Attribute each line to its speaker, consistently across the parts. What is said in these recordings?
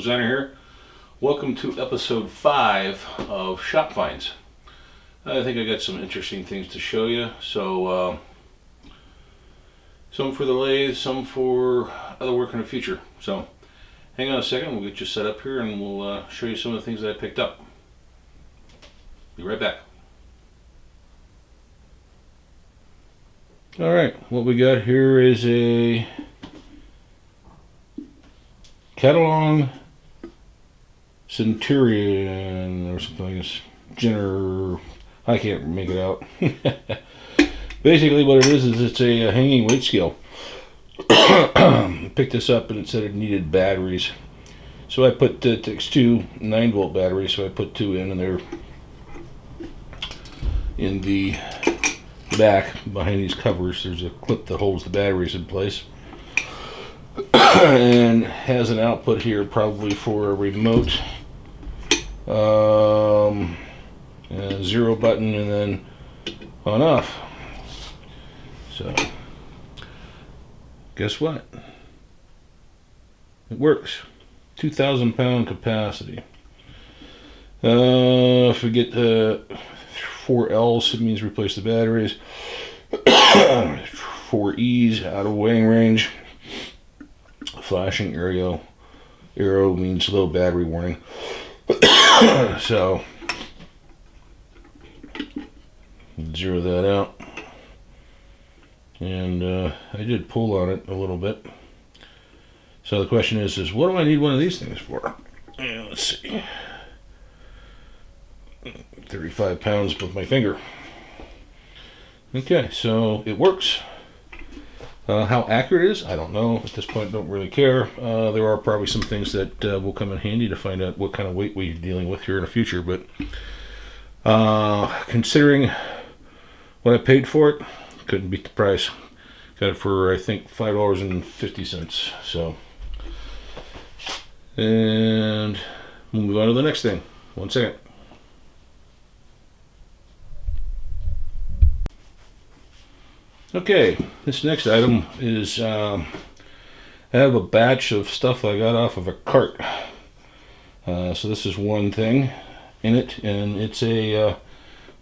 Speaker 1: Zanner here. Welcome to episode 5 of Shop Finds. I think I got some interesting things to show you. So, some for the lathe, some for other work in the future. So, hang on a second, we'll get you set up here and we'll show you some of the things that I picked up. Be right back. Alright, what we got here is a Catalong Centurion or something like this. Jenner, I can't make it out. Basically what it is it's a hanging weight scale. I picked this up and it said it needed batteries. So I put, it takes two 9-volt batteries, so I put two in, and they're in the back behind these covers. There's a clip that holds the batteries in place. And has an output here probably for a remote, a 0 button, and then on off. So guess what, it works. 2,000 pound capacity. If we get 4 L's, it means replace the batteries. 4 E's, out of weighing range. Flashing arrow means low battery warning. So zero that out, and I did pull on it a little bit. So the question is what do I need one of these things for? And let's see, 35 pounds with my finger. Okay, so it works. How accurate it is, I don't know. At this point, don't really care. There are probably some things that will come in handy to find out what kind of weight we're dealing with here in the future. But considering what I paid for it, couldn't beat the price. Got it for, I think, $5.50. So, and we'll move on to the next thing. One second. Okay, this next item is, I have a batch of stuff I got off of a cart. So this is one thing in it, and it's a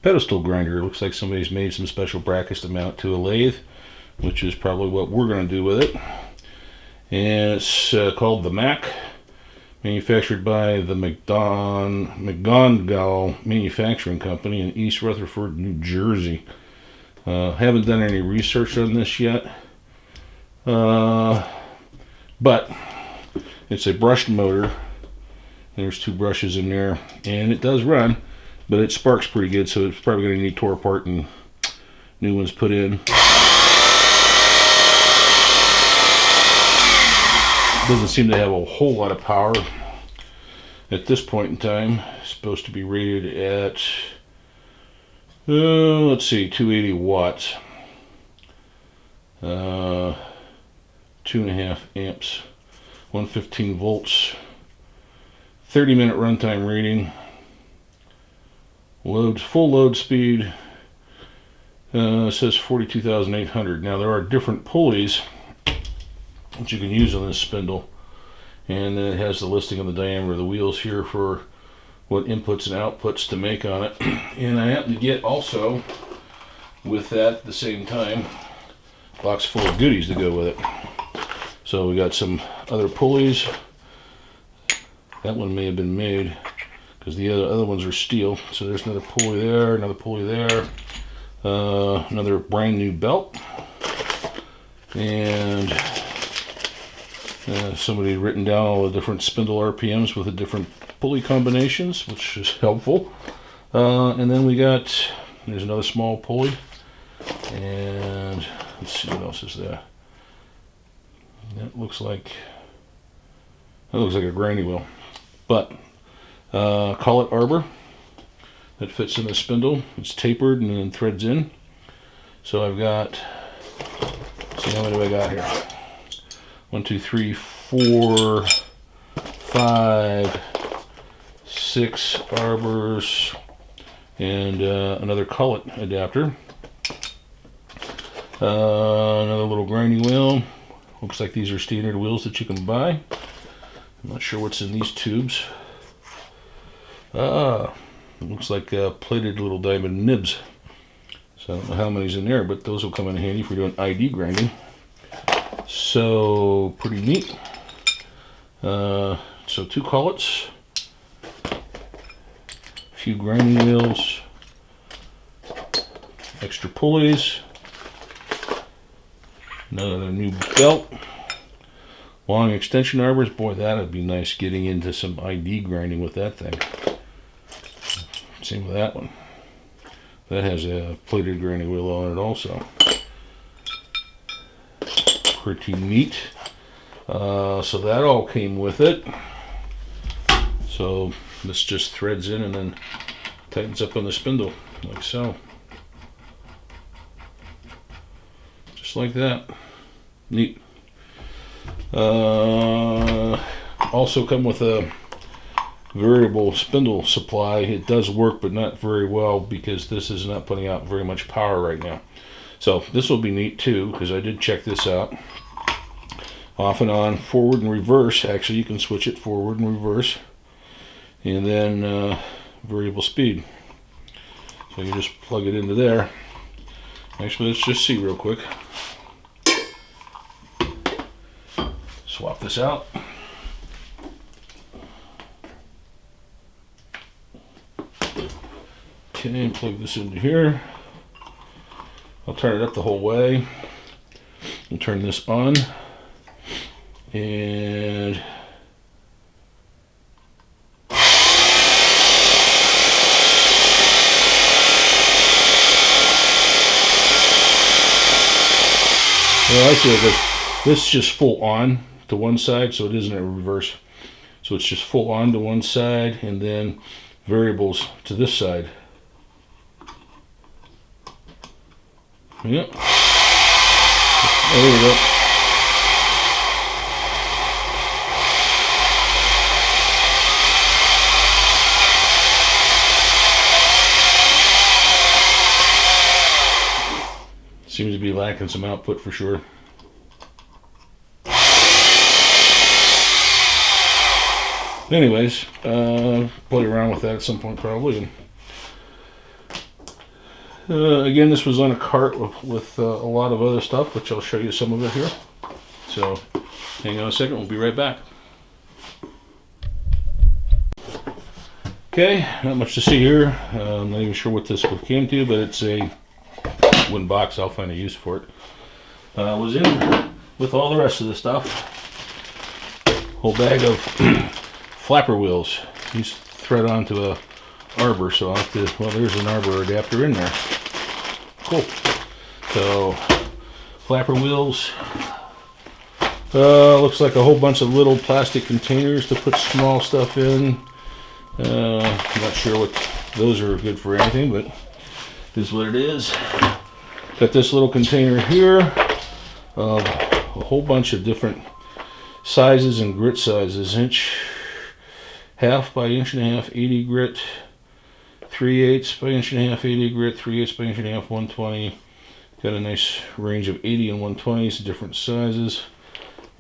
Speaker 1: pedestal grinder. It looks like somebody's made some special brackets to mount to a lathe, which is probably what we're going to do with it. And it's called the Mac, manufactured by the McGonigal Manufacturing Company in East Rutherford, New Jersey. Haven't done any research on this yet, but it's a brushed motor. There's 2 brushes in there, and it does run, but it sparks pretty good, so it's probably going to need tore apart and new ones put in. Doesn't seem to have a whole lot of power at this point in time. It's supposed to be rated at let's see, 280 watts, 2.5 amps, 115 volts, 30-minute runtime rating, full load speed, says 42,800. Now there are different pulleys that you can use on this spindle, and then it has the listing of the diameter of the wheels here for what inputs and outputs to make on it. And I happen to get also with that at the same time a box full of goodies to go with it. So we got some other pulleys. That one may have been made because the other ones are steel. So there's another pulley there, another pulley there, another brand new belt, and somebody had written down all the different spindle RPMs with the different pulley combinations, which is helpful. And then we got, there's another small pulley, and let's see what else is there. That looks like a grinding wheel, but collet arbor that fits in the spindle. It's tapered and then threads in. So I've got, let's see, how many do I got here? 1, 2, 3, 4, 5, 6 arbors, and another collet adapter. Another little grinding wheel. Looks like these are standard wheels that you can buy. I'm not sure what's in these tubes. Ah, it looks like plated little diamond nibs. So I don't know how many's in there, but those will come in handy for doing ID grinding. So pretty neat. So 2 collets, a few grinding wheels, extra pulleys, another new belt, long extension arbors. Boy, that'd be nice getting into some ID grinding with that thing. Same with that one. That has a plated grinding wheel on it also. Pretty neat. So that all came with it. So this just threads in and then tightens up on the spindle, like so. Just like that. Neat. Also come with a variable spindle supply. It does work, but not very well because this is not putting out very much power right now. So this will be neat too, because I did check this out. Off and on, forward and reverse. Actually, you can switch it forward and reverse. And then variable speed. So you just plug it into there. Actually, let's just see real quick. Swap this out. Okay, plug this into here. I'll turn it up the whole way. And turn this on. And well, I see that this is just full on to one side, so it isn't a reverse. So it's just full on to one side and then variables to this side. Yep. There we go. Seems to be lacking some output for sure. Anyways, play around with that at some point probably. Again, this was on a cart with a lot of other stuff, which I'll show you some of it here. So hang on a second, we'll be right back. Okay, not much to see here. I'm not even sure what this came to, but it's a wooden box. I'll find a use for it. Was in with all the rest of the stuff. Whole bag of flapper wheels. These thread onto a arbor, so I'll have to, well, there's an arbor adapter in there. Cool. So flapper wheels. Looks like a whole bunch of little plastic containers to put small stuff in. I'm not sure what those are good for anything, but this is what it is. Got this little container here of a whole bunch of different sizes and grit sizes. 1.5 by 1.5 80 grit, 3/8 by 1.5 80 grit, 3/8 by 1.5 120. Got a nice range of 80 and 120s, different sizes,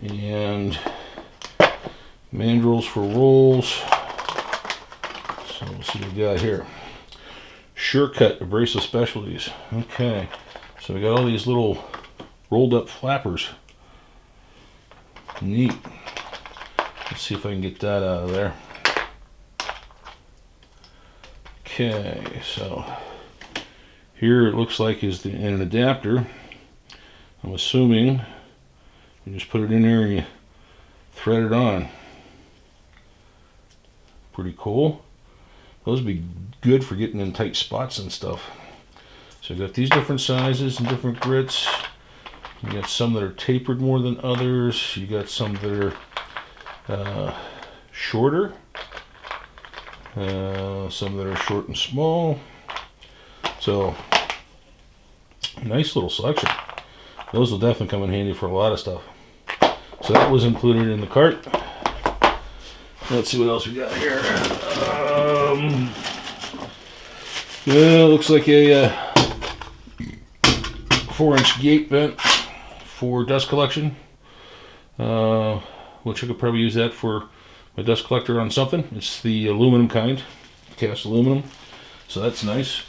Speaker 1: and mandrels for rolls. So we'll see what we got here. SureCut Abrasive Specialties. Okay, so we got all these little rolled up flappers. Neat. Let's see if I can get that out of there. Okay, so here it looks like is an adapter. I'm assuming you just put it in there and you thread it on. Pretty cool. Those would be good for getting in tight spots and stuff. So you got these different sizes and different grits. You got some that are tapered more than others. You got some that are shorter. Some that are short and small. So nice little selection. Those will definitely come in handy for a lot of stuff. So that was included in the cart. Let's see what else we got here. Yeah, looks like a 4-inch gate vent for dust collection, which I could probably use that for my dust collector on something. It's the aluminum kind, cast aluminum, so that's nice.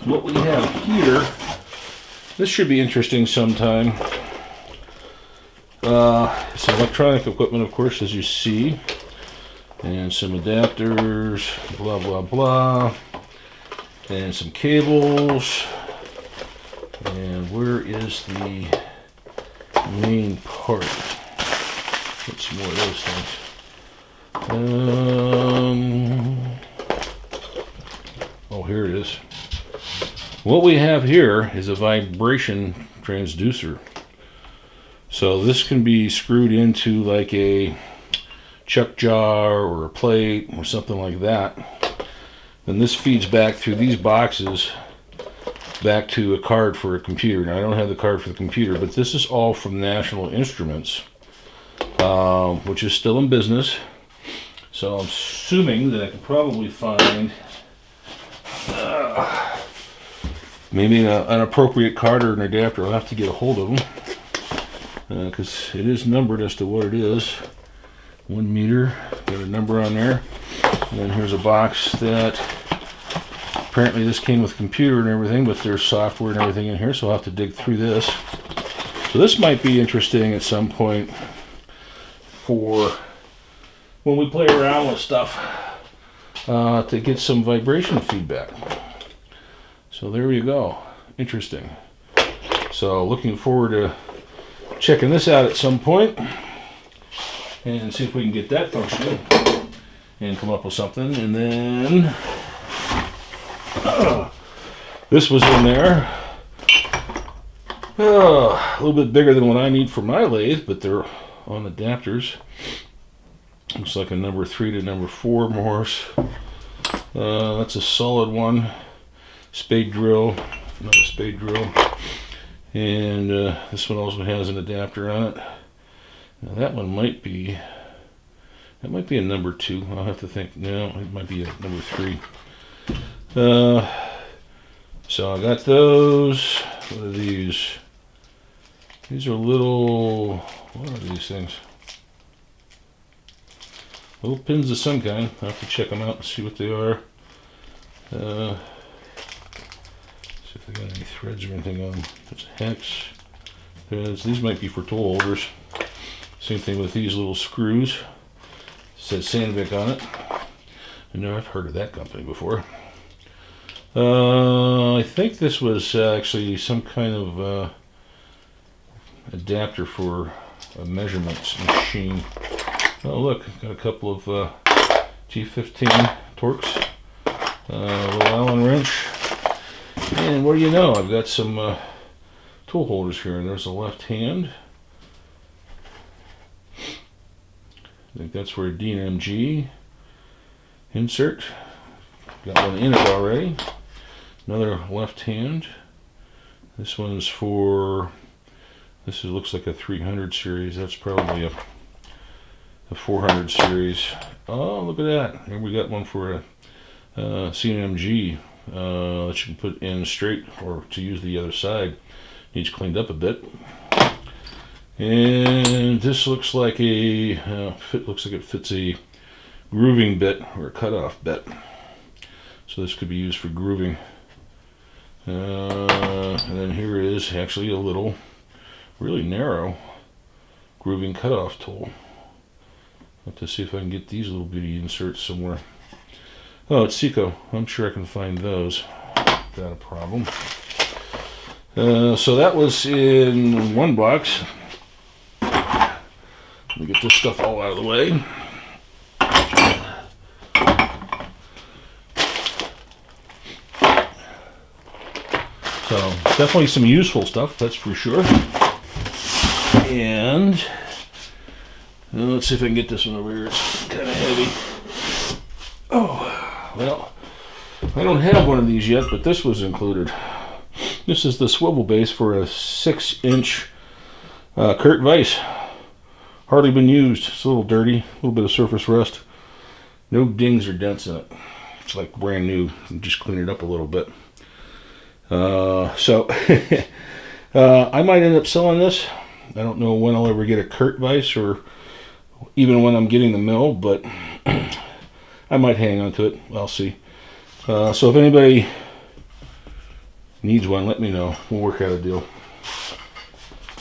Speaker 1: What we have here, this should be interesting sometime. It's electronic equipment, of course, as you see, and some adapters, blah blah blah, and some cables. And where is the main part? Get some more of those things. Oh, here it is. What we have here is a vibration transducer. So this can be screwed into like a chuck jar or a plate or something like that. Then this feeds back through these boxes back to a card for a computer. Now I don't have the card for the computer, but this is all from National Instruments, which is still in business. So I'm assuming that I could probably find maybe an appropriate card or an adapter. I'll have to get a hold of them because it is numbered as to what it is. 1 meter, got a number on there. And then here's a box that apparently this came with a computer and everything, but there's software and everything in here, so I'll have to dig through this. So this might be interesting at some point for when we play around with stuff to get some vibration feedback. So there you go. Interesting. So looking forward to checking this out at some point and see if we can get that functioning and come up with something. And then this was in there. A little bit bigger than what I need for my lathe, but they're on adapters. Looks like a number 3 to number 4 Morse. That's a solid one. Spade drill, another spade drill. And this one also has an adapter on it. Now that one might be a number 2. I'll have to think. No, it might be a number 3. So I got those. What are these? These are what are these things? Little pins of some kind. I'll have to check them out and see what they are. See if they got any threads or anything on them. There's a hex. These might be for tool holders. Same thing with these little screws. It says Sandvik on it. I know I've heard of that company before. I think this was actually some kind of adapter for a measurements machine. Oh look, got a couple of G15 Torx, a little Allen wrench, and what do you know, I've got some tool holders here. There's a left hand. I think that's for a DNMG insert. Got one in it already. Another left hand. This one's for, looks like a 300 series. That's probably a 400 series. Oh, look at that. Here we got one for a CNMG that you can put in straight or to use the other side. Needs cleaned up a bit. And this looks like looks like it fits a grooving bit or a cutoff bit. So this could be used for grooving. And then here is actually a little, really narrow grooving cutoff tool. I'll have to see if I can get these little bitty inserts somewhere. Oh, it's Seco. I'm sure I can find those without a problem. So that was in one box. Let me get this stuff all out of the way. So definitely some useful stuff, that's for sure. And let's see if I can get this one over here. It's kind of heavy. Oh, well, I don't have one of these yet, but this was included. This is the swivel base for a 6-inch Kurt Weiss. Hardly been used. It's a little dirty, a little bit of surface rust. No dings or dents in it. It's like brand new. Just clean it up a little bit. So I might end up selling this. I don't know when I'll ever get a Kurt vise or even when I'm getting the mill, but I might hang on to it. I'll see. So if anybody needs one, let me know. We'll work out a deal.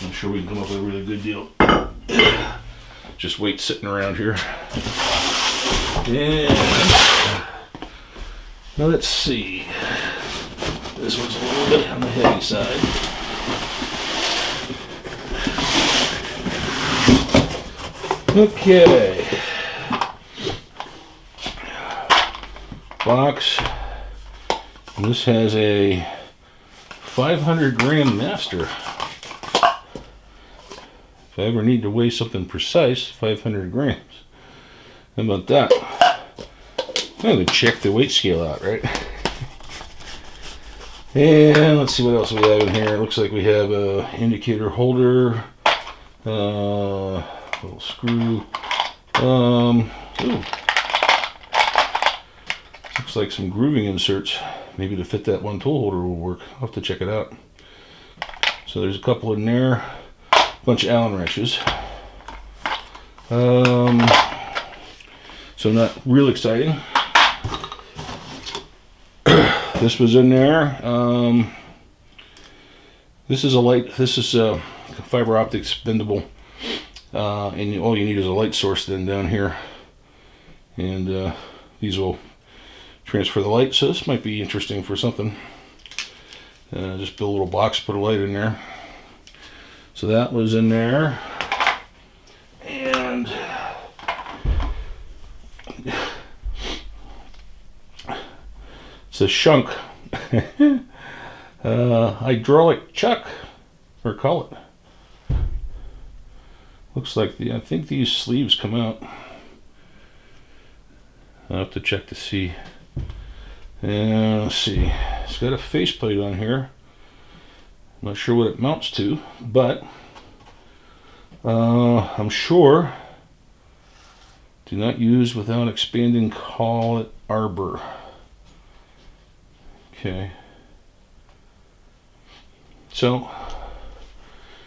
Speaker 1: I'm sure we can come up with a really good deal. Just weight sitting around here. And now let's see. This one's a little bit on the heavy side. Okay. Box. And this has a 500 gram master. If I ever need to weigh something precise, 500 grams. How about that? I'm going to check the weight scale out, right? And let's see what else we have in here. It looks like we have a indicator holder, little screw. Looks like some grooving inserts. Maybe to fit that one tool holder will work. I'll have to check it out. So there's a couple in there. A bunch of Allen wrenches. So not real exciting. This was in there. This is a light. This is a fiber optic bendable, and all you need is a light source then down here, and these will transfer the light. So this might be interesting for something. Just build a little box, put a light in there. So that was in there, and it's a Schunk hydraulic chuck, or call it. Looks like I think these sleeves come out. I'll have to check to see. And let's see. It's got a faceplate on here. I'm not sure what it mounts to, but I'm sure. Do not use without expanding collet arbor. Okay. So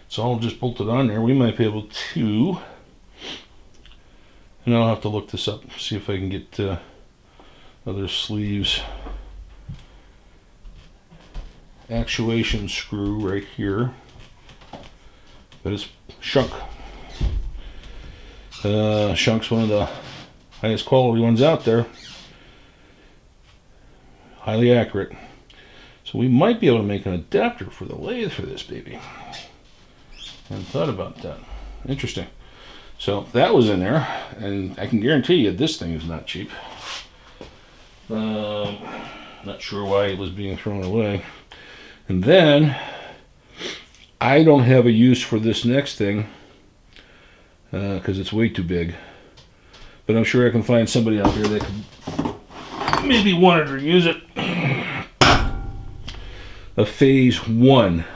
Speaker 1: it's all just bolted on there. We might be able to, and I'll have to look this up, see if I can get other sleeves. Actuation screw right here, but it's Schunk. Schunk's one of the highest quality ones out there. Highly accurate. So we might be able to make an adapter for the lathe for this baby. I hadn't thought about that. Interesting. So that was in there, and I can guarantee you this thing is not cheap. Not sure why it was being thrown away. And then I don't have a use for this next thing because it's way too big. But I'm sure I can find somebody out there that could maybe wanted to use it. A Phase 1.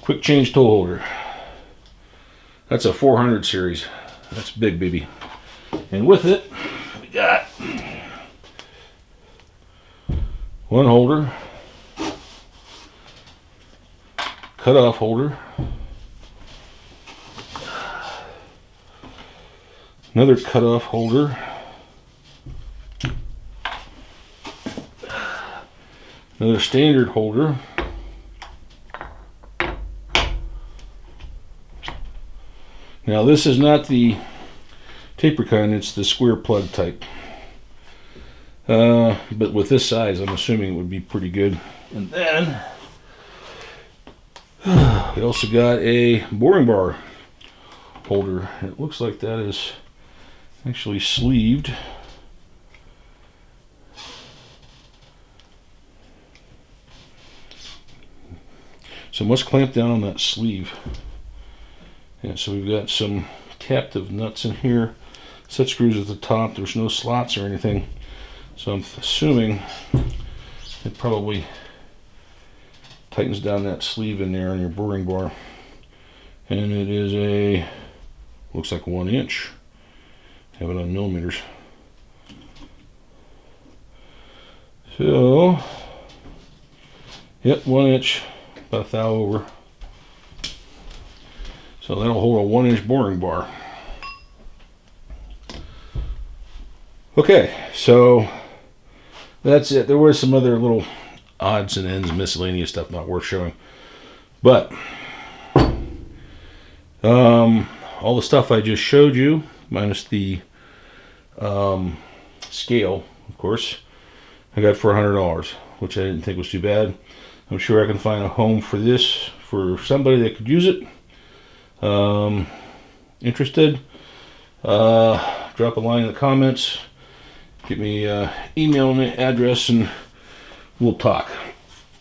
Speaker 1: Quick change tool holder. That's a 400 series. That's big, baby. And with it, we got one holder, cutoff holder, another cutoff holder, another standard holder, now this is not the taper kind, it's the square plug type. But with this size, I'm assuming it would be pretty good. And then we also got a boring bar holder. It looks like that is actually sleeved. So must clamp down on that sleeve. Yeah, so we've got some captive nuts in here. Set screws at the top. There's no slots or anything. So I'm assuming it probably tightens down that sleeve in there on your boring bar. And it is a, looks like 1 inch. Have it on millimeters. So Yep, 1 inch, about a thou over. So that'll hold a 1 inch boring bar. Okay, so that's it. There were some other little odds and ends, miscellaneous stuff not worth showing. But all the stuff I just showed you, minus the scale, of course, I got for $100, which I didn't think was too bad. I'm sure I can find a home for this for somebody that could use it. Interested? Drop a line in the comments. Get me email me address and we'll talk.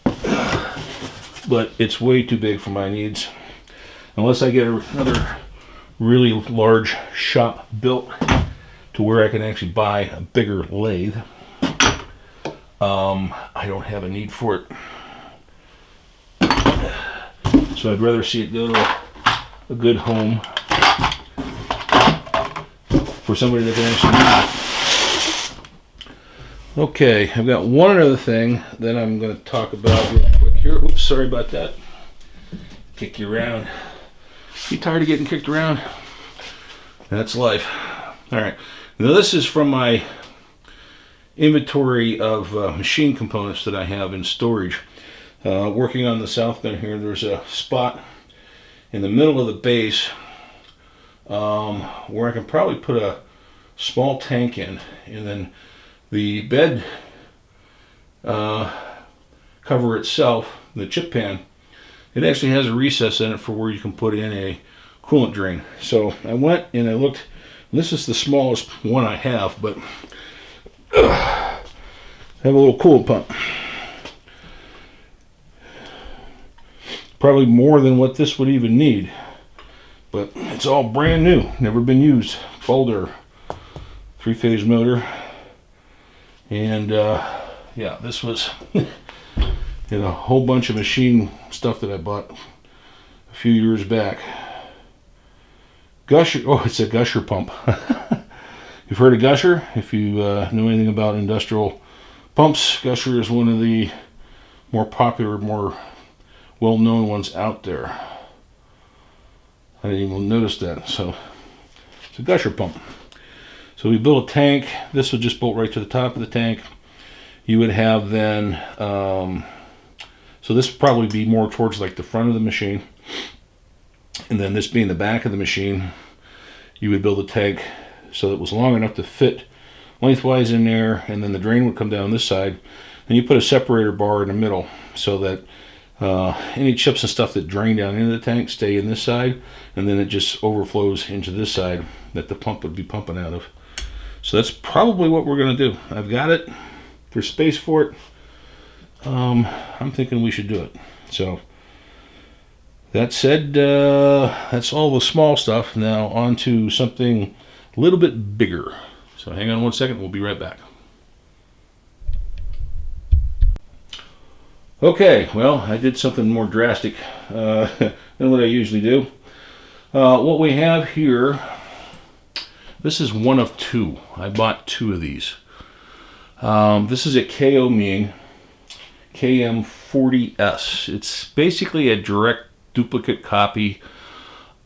Speaker 1: But it's way too big for my needs. Unless I get another really large shop built to where I can actually buy a bigger lathe, I don't have a need for it. So I'd rather see it go to a good home for somebody that can actually use it. Okay, I've got one other thing that I'm going to talk about real quick here. Oops, sorry about that. Kick you around. You tired of getting kicked around? That's life. All right. Now this is from my inventory of machine components that I have in storage. Working on the south gun here, there's a spot in the middle of the base where I can probably put a small tank in, and then the bed cover itself, the chip pan, it actually has a recess in it for where you can put in a coolant drain. So I went and I looked. This is the smallest one I have, but I have a little coolant pump. Probably more than what this would even need, but it's all brand new, never been used. Boulder 3-phase motor, and yeah, this was in a whole bunch of machine stuff that I bought a few years back. Gusher, oh, it's a Gusher pump. You've heard of Gusher? If you know anything about industrial pumps, Gusher is one of the more popular, more well-known ones out there. I didn't even notice that. So it's a Gusher pump. So we built a tank. This would just bolt right to the top of the tank. You would have then, so this would probably be more towards like the front of the machine. And then this being the back of the machine, you would build a tank so it was long enough to fit lengthwise in there, and then the drain would come down this side. And you put a separator bar in the middle so that any chips and stuff that drain down into the tank stay in this side, and then it just overflows into this side that the pump would be pumping out of. So that's probably what we're going to do. I've got it. There's space for it. I'm thinking we should do it. So that said, that's all the small stuff. Now on to something a little bit bigger. So hang on one second. We'll be right back. Okay, well, I did something more drastic than what I usually do. What we have here, this is one of two. I bought two of these. This is a KO Ming KM40S. It's basically a direct duplicate copy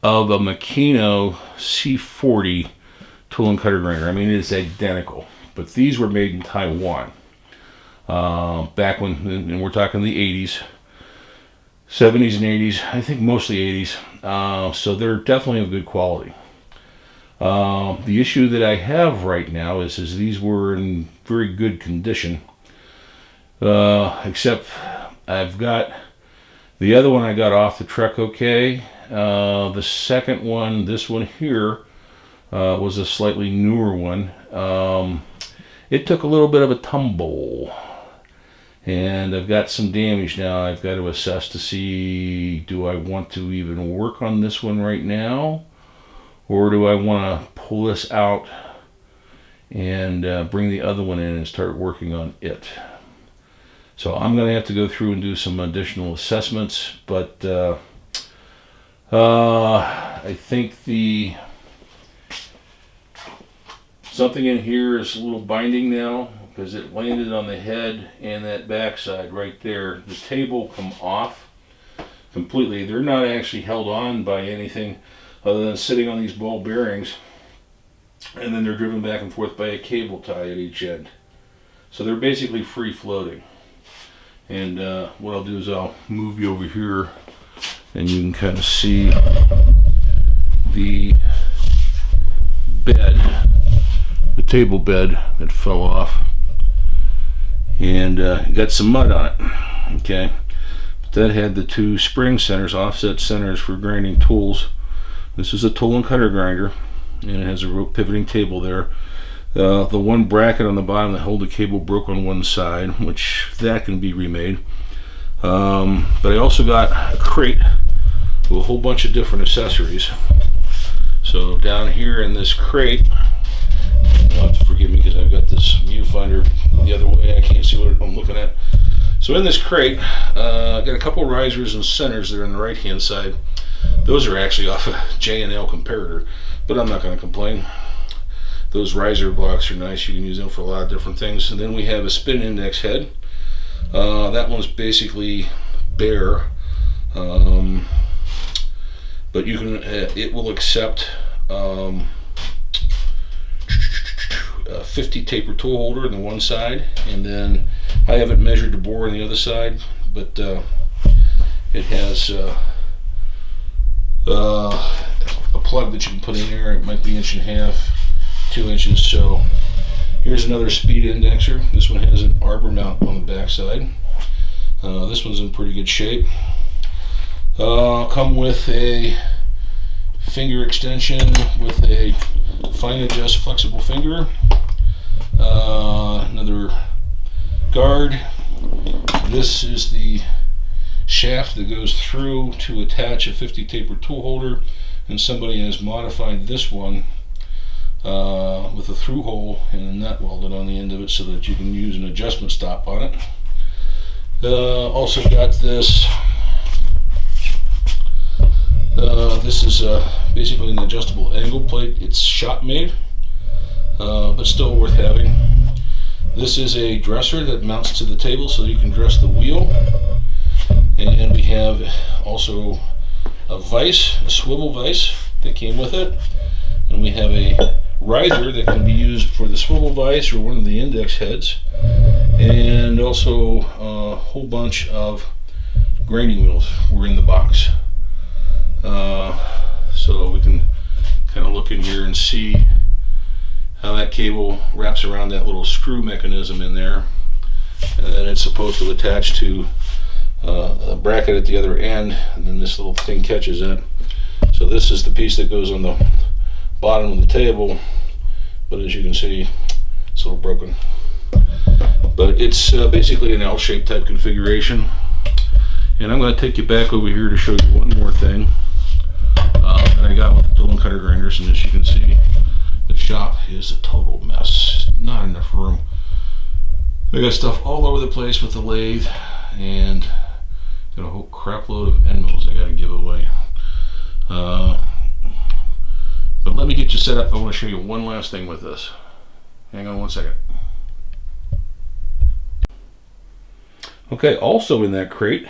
Speaker 1: of a Makino C40 tool and cutter grinder. I mean, it is identical, but these were made in Taiwan. Back when, and we're talking the 80s, 70s and 80s, I think mostly 80s, so they're definitely of good quality. The issue that I have right now is these were in very good condition, except I've got the other one I got off the truck okay. The second one, this one here, was a slightly newer one. It took a little bit of a tumble, and I've got some damage now. I've got to assess to see, do I want to even work on this one right now, or do I want to pull this out and bring the other one in and start working on it? So I'm going to have to go through and do some additional assessments, but I think something in here is a little binding now. because it landed on the head and that backside right there. The table come off completely. They're not actually held on by anything other than sitting on these ball bearings, and then they're driven back and forth by a cable tie at each end. So they're basically free floating. And what I'll do is I'll move you over here and you can kind of see the bed, the table bed that fell off, and got some mud on it. Okay, but that had the two spring centers, offset centers for grinding tools. This is a tool and cutter grinder, and it has a rope pivoting table there. The one bracket on the bottom that held the cable broke on one side, which that can be remade. But I also got a crate with a whole bunch of different accessories. So down here in this crate, you'll have to forgive me because I've got this viewfinder the other way. I can't see what I'm looking at. So in this crate, I got a couple risers and centers there on the right hand side. Those are actually off a J&L comparator, but I'm not going to complain. Those riser blocks are nice. You can use them for a lot of different things. And then we have a spin index head. That one's basically bare, but you can. It will accept a 50 taper tool holder on the one side, and then I haven't measured the bore on the other side, but it has a plug that you can put in there. It might be 1.5 inches. 2 inches. So here's another speed indexer. This one has an arbor mount on the back side. This one's in pretty good shape. Come with a finger extension with a fine adjust flexible finger, another guard. This is the shaft that goes through to attach a 50 taper tool holder, and somebody has modified this one with a through hole and a nut welded on the end of it so that you can use an adjustment stop on it. Also got this. This is basically an adjustable angle plate. It's shop made, but still worth having. This is a dresser that mounts to the table so you can dress the wheel. And we have also a vise, a swivel vise that came with it. And we have a riser that can be used for the swivel vise or one of the index heads, and also a whole bunch of grinding wheels were in the box. So we can kind of look in here and see how that cable wraps around that little screw mechanism in there, and then it's supposed to attach to a bracket at the other end, and then this little thing catches it. So this is the piece that goes on the bottom of the table, but as you can see, it's a little broken. But it's basically an L-shaped type configuration. And I'm going to take you back over here to show you one more thing that I got with the tool and cutter grinders. And as you can see, the shop is a total mess. Not enough room. I got stuff all over the place with the lathe, and got a whole crap load of end mills I got to give away. But let me get you set up. I want to show you one last thing with this. Hang on one second. Okay, also in that crate,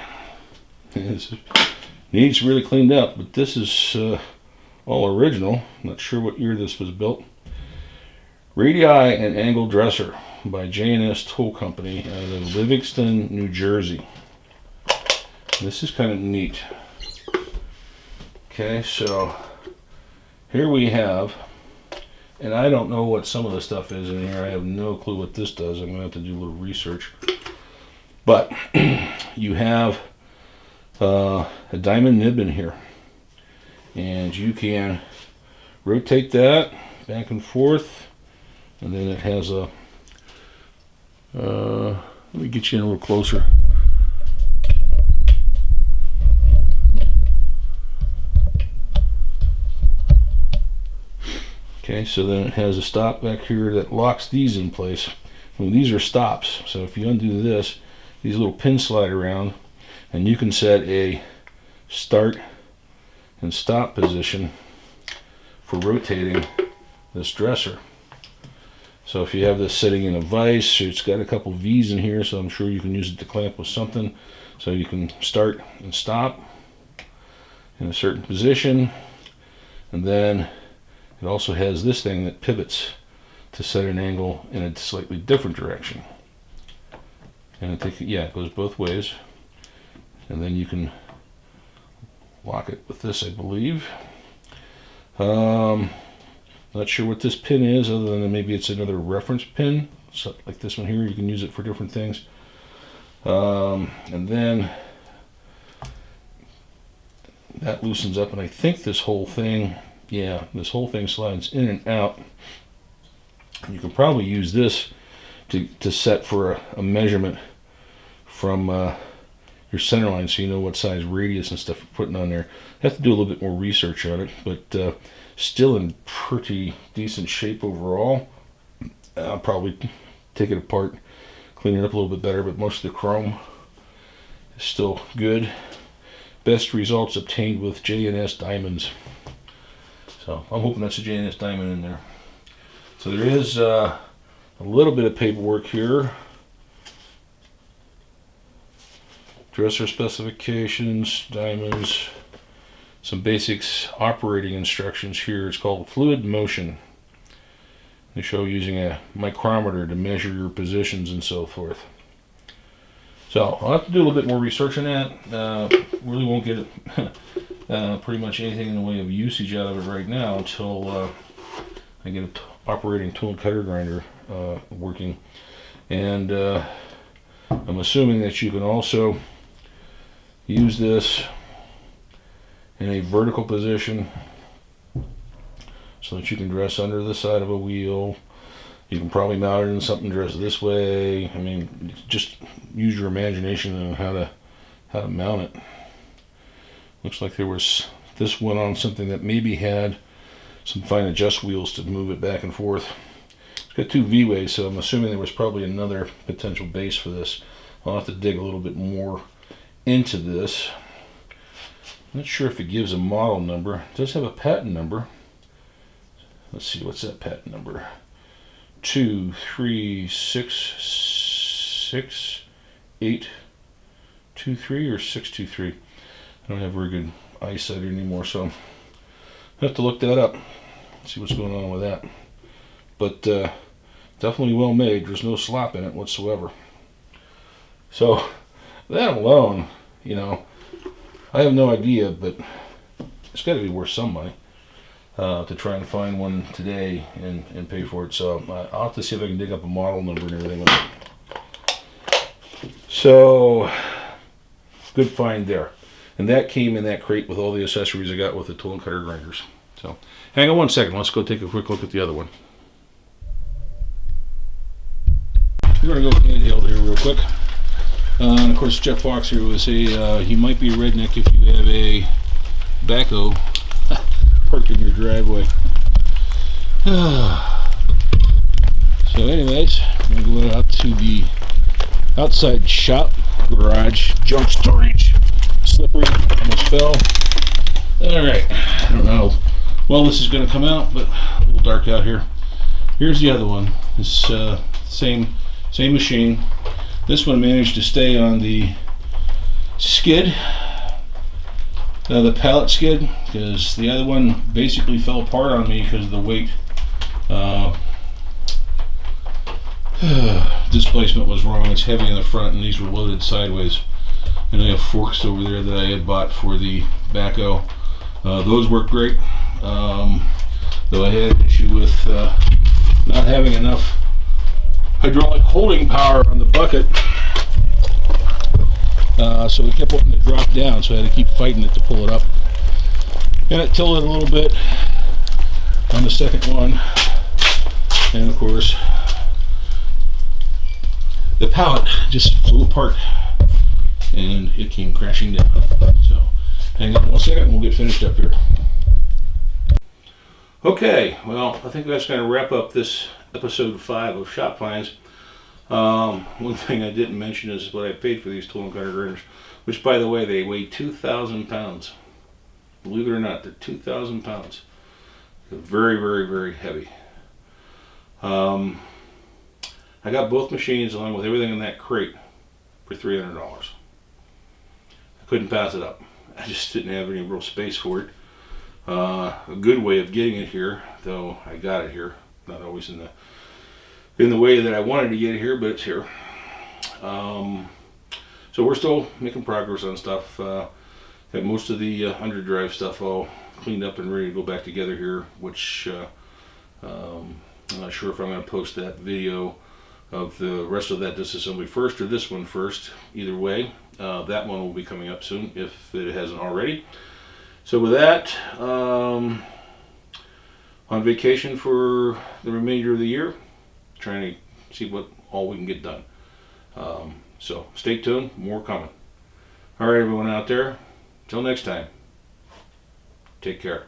Speaker 1: needs really cleaned up, but this is all original. Not sure what year this was built. Radii and Angle Dresser by J&S Tool Company out of Livingston, New Jersey. This is kind of neat. Okay, so here we have, and I don't know what some of the stuff is in here. I have no clue what this does. I'm going to have to do a little research. But you have a diamond nib in here, and you can rotate that back and forth, and then it has a let me get you in a little closer. Okay, so then it has a stop back here that locks these in place. Well, these are stops, so if you undo this, these little pins slide around, and you can set a start and stop position for rotating this dresser. So if you have this sitting in a vise, it's got a couple V's in here, so I'm sure you can use it to clamp with something. So you can start and stop in a certain position. And then it also has this thing that pivots to set an angle in a slightly different direction. And I think, yeah, it goes both ways. And then you can lock it with this, I believe. Not sure what this pin is, other than maybe it's another reference pin. So like this one here, you can use it for different things. And then that loosens up, and I think this whole thing, yeah, this whole thing slides in and out. You can probably use this to set for a measurement from your center line, so you know what size radius and stuff you're putting on there. I have to do a little bit more research on it, but still in pretty decent shape overall. I'll probably take it apart, clean it up a little bit better, but most of the chrome is still good. Best results obtained with J&S diamonds. So I'm hoping that's a J&S diamond in there. So there is a little bit of paperwork here. Dresser specifications, diamonds, some basics operating instructions here. It's called fluid motion. They show using a micrometer to measure your positions and so forth. So I'll have to do a little bit more research on that. Really won't get pretty much anything in the way of usage out of it right now until I get an operating tool and cutter grinder working. And I'm assuming that you can also use this in a vertical position so that you can dress under the side of a wheel. You can probably mount it in something dressed this way. I mean, just use your imagination on how to mount it. Looks like there was, this went on something that maybe had some fine adjust wheels to move it back and forth. It's got two V-ways, so I'm assuming there was probably another potential base for this. I'll have to dig a little bit more into this. I'm not sure if it gives a model number. It does have a patent number. Let's see, what's that patent number? 2366823 or 623. I don't have very good eyesight anymore, so I have to look that up, see what's going on with that. But definitely well made. There's no slop in it whatsoever. So that alone, you know, I have no idea, but it's got to be worth some money to try and find one today and pay for it. So I'll have to see if I can dig up a model number and everything. So good find there. And that came in that crate with all the accessories I got with the tool and cutter grinders. So hang on one second. Let's go take a quick look at the other one. We're going to go handheld here real quick. And of course, Jeff Fox here was he might be a redneck if you have a backhoe parked in your driveway. So anyways, I'm going to go out to the outside shop, garage, junk storage. Slippery, almost fell. Alright, I don't know how well this is going to come out, but a little dark out here. Here's the other one. This same machine. This one managed to stay on the skid, the pallet skid, because the other one basically fell apart on me because of the weight. Displacement was wrong. It's heavy in the front and these were loaded sideways. And I have forks over there that I had bought for the backhoe. Those work great, though I had an issue with not having enough hydraulic holding power on the bucket, so it kept wanting to drop down, so I had to keep fighting it to pull it up. And it tilted a little bit on the second one, and of course the pallet just flew apart and it came crashing down. So hang on one second and we'll get finished up here. Okay, well, I think that's going to wrap up this episode 5 of Shop Finds. One thing I didn't mention is what I paid for these tool and cutter grinders, which, by the way, they weigh 2,000 pounds. Believe it or not, they're 2,000 pounds. They're very, very, very heavy. I got both machines along with everything in that crate for $300. I couldn't pass it up. I just didn't have any real space for it. A good way of getting it here, though I got it here. Not always in the way that I wanted to get it here, but it's here. So we're still making progress on stuff. Got most of the underdrive stuff all cleaned up and ready to go back together here, which I'm not sure if I'm going to post that video of the rest of that disassembly first or this one first. Either way, that one will be coming up soon if it hasn't already. So with that, on vacation for the remainder of the year, trying to see what all we can get done. So stay tuned, more coming. All right, everyone out there, till next time, take care.